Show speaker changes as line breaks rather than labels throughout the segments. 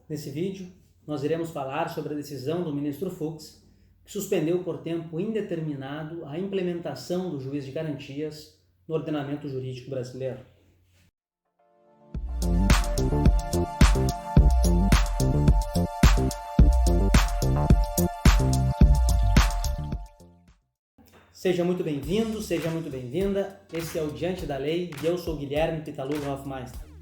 Nesse vídeo, nós iremos falar sobre a decisão do ministro Fux, que suspendeu por tempo indeterminado a implementação do juiz de garantias no ordenamento jurídico brasileiro. Seja muito bem-vindo, seja muito bem-vinda. Esse é o Diante da Lei e eu sou Guilherme Pitaluga Hoffmeister.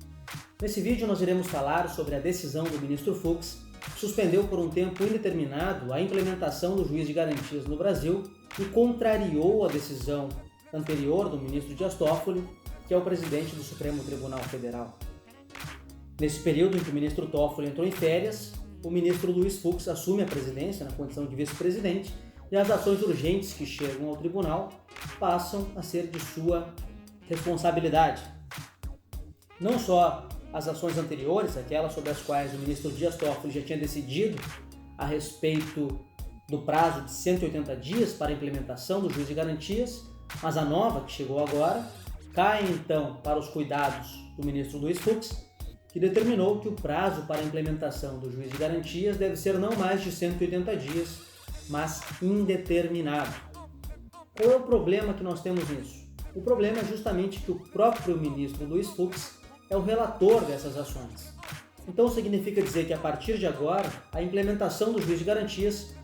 Nesse vídeo nós iremos falar sobre a decisão do ministro Fux, que suspendeu por um tempo indeterminado a implementação do juiz de garantias no Brasil e contrariou a decisão anterior do ministro Dias Toffoli, que é o presidente do Supremo Tribunal Federal. Nesse período em que o ministro Toffoli entrou em férias, o ministro Luiz Fux assume a presidência na condição de vice-presidente e as ações urgentes que chegam ao tribunal passam a ser de sua responsabilidade. Não só as ações anteriores, aquelas sobre as quais o ministro Dias Toffoli já tinha decidido a respeito do prazo de 180 dias para a implementação do juiz de garantias, mas a nova, que chegou agora, cai então para os cuidados do ministro Luiz Fux, que determinou que o prazo para a implementação do juiz de garantias deve ser não mais de 180 dias, mas indeterminado. Qual é o problema que nós temos nisso? O problema é justamente que o próprio ministro Luiz Fux é o relator dessas ações. Então significa dizer que a partir de agora, a implementação do juiz de garantias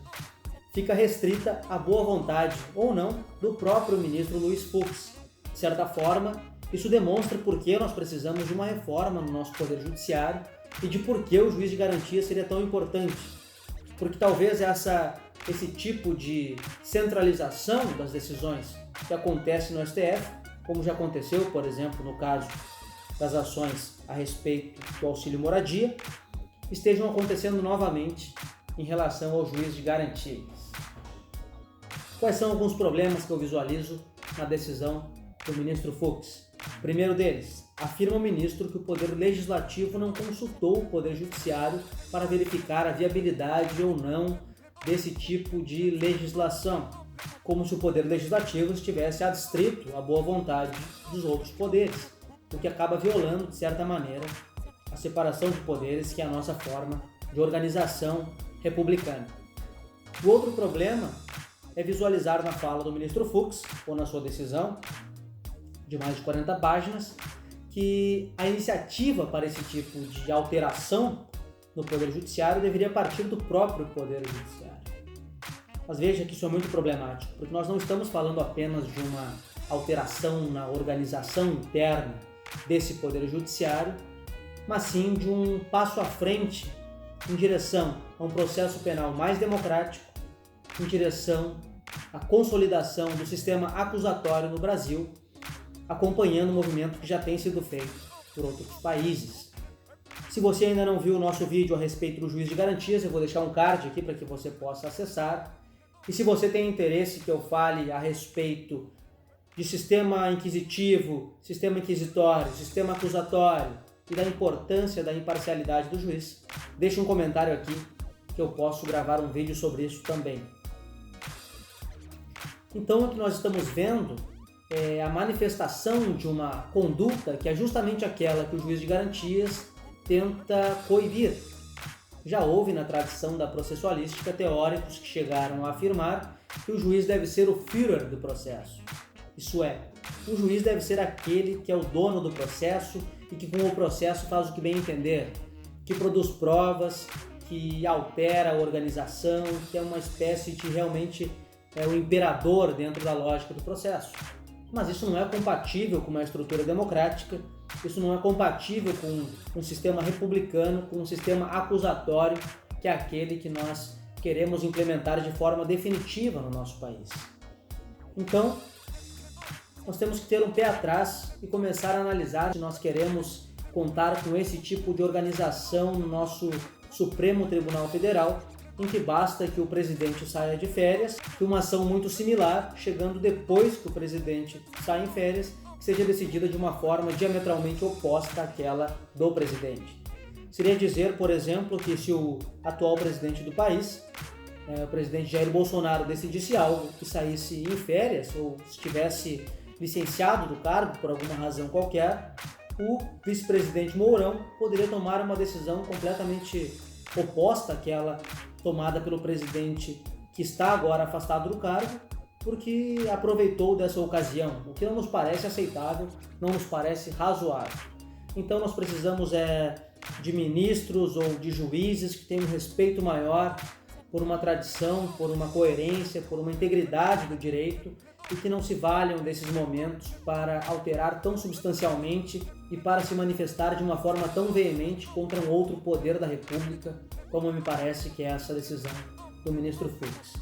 fica restrita à boa vontade ou não do próprio ministro Luiz Fux. De certa forma, isso demonstra por que nós precisamos de uma reforma no nosso Poder Judiciário e de por que o juiz de garantias seria tão importante. Porque talvez esse tipo de centralização das decisões que acontece no STF, como já aconteceu, por exemplo, no caso das ações a respeito do auxílio moradia, estejam acontecendo novamente em relação ao juiz de garantias. Quais são alguns problemas que eu visualizo na decisão do ministro Fux? O primeiro deles, afirma o ministro que o Poder Legislativo não consultou o Poder Judiciário para verificar a viabilidade ou não desse tipo de legislação, como se o Poder Legislativo estivesse adstrito à boa vontade dos outros poderes, o que acaba violando, de certa maneira, a separação de poderes, que é a nossa forma de organização republicana. O outro problema é visualizar na fala do ministro Fux, ou na sua decisão, de mais de 40 páginas, que a iniciativa para esse tipo de alteração no Poder Judiciário deveria partir do próprio Poder Judiciário. Mas veja que isso é muito problemático, porque nós não estamos falando apenas de uma alteração na organização interna desse Poder Judiciário, mas sim de um passo à frente em direção a um processo penal mais democrático, em direção à consolidação do sistema acusatório no Brasil, acompanhando o movimento que já tem sido feito por outros países. Se você ainda não viu o nosso vídeo a respeito do juiz de garantias, eu vou deixar um card aqui para que você possa acessar. E se você tem interesse que eu fale a respeito de sistema inquisitivo, sistema inquisitório, sistema acusatório e da importância da imparcialidade do juiz, deixe um comentário aqui que eu posso gravar um vídeo sobre isso também. Então o que nós estamos vendo é a manifestação de uma conduta que é justamente aquela que o juiz de garantias tenta coibir. Já houve na tradição da processualística teóricos que chegaram a afirmar que o juiz deve ser o Führer do processo. Isso é, o juiz deve ser aquele que é o dono do processo e que com o processo faz o que bem entender, que produz provas, que altera a organização, que é uma espécie de realmente o imperador dentro da lógica do processo. Mas isso não é compatível com uma estrutura democrática, isso não é compatível com um sistema republicano, com um sistema acusatório, que é aquele que nós queremos implementar de forma definitiva no nosso país. Então, nós temos que ter um pé atrás e começar a analisar se nós queremos contar com esse tipo de organização no nosso Supremo Tribunal Federal, em que basta que o presidente saia de férias, que uma ação muito similar, chegando depois que o presidente sai em férias, seja decidida de uma forma diametralmente oposta àquela do presidente. Seria dizer, por exemplo, que se o atual presidente do país, o presidente Jair Bolsonaro, decidisse algo e saísse em férias ou estivesse licenciado do cargo por alguma razão qualquer, o vice-presidente Mourão poderia tomar uma decisão completamente oposta àquela tomada pelo presidente que está agora afastado do cargo, porque aproveitou dessa ocasião, o que não nos parece aceitável, não nos parece razoável. Então nós precisamos de ministros ou de juízes que tenham um respeito maior por uma tradição, por uma coerência, por uma integridade do direito e que não se valham desses momentos para alterar tão substancialmente e para se manifestar de uma forma tão veemente contra um outro poder da República, como me parece que é essa decisão do ministro Fux.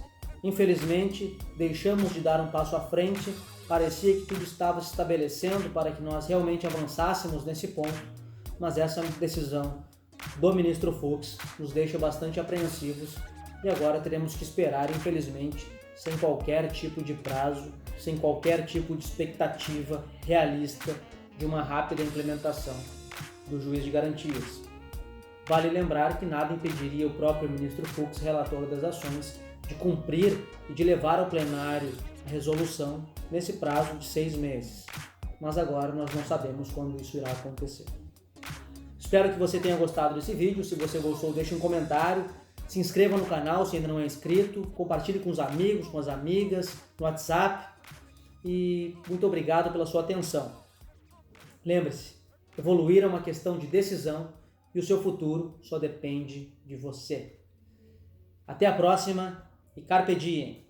Infelizmente, deixamos de dar um passo à frente, parecia que tudo estava se estabelecendo para que nós realmente avançássemos nesse ponto, mas essa decisão do ministro Fux nos deixa bastante apreensivos e agora teremos que esperar, infelizmente, sem qualquer tipo de prazo, sem qualquer tipo de expectativa realista de uma rápida implementação do juiz de garantias. Vale lembrar que nada impediria o próprio ministro Fux, relator das ações, de cumprir e de levar ao plenário a resolução nesse prazo de 6 meses. Mas agora nós não sabemos quando isso irá acontecer. Espero que você tenha gostado desse vídeo. Se você gostou, deixe um comentário. Se inscreva no canal se ainda não é inscrito. Compartilhe com os amigos, com as amigas, no WhatsApp. E muito obrigado pela sua atenção. Lembre-se, evoluir é uma questão de decisão e o seu futuro só depende de você. Até a próxima e carpe diem!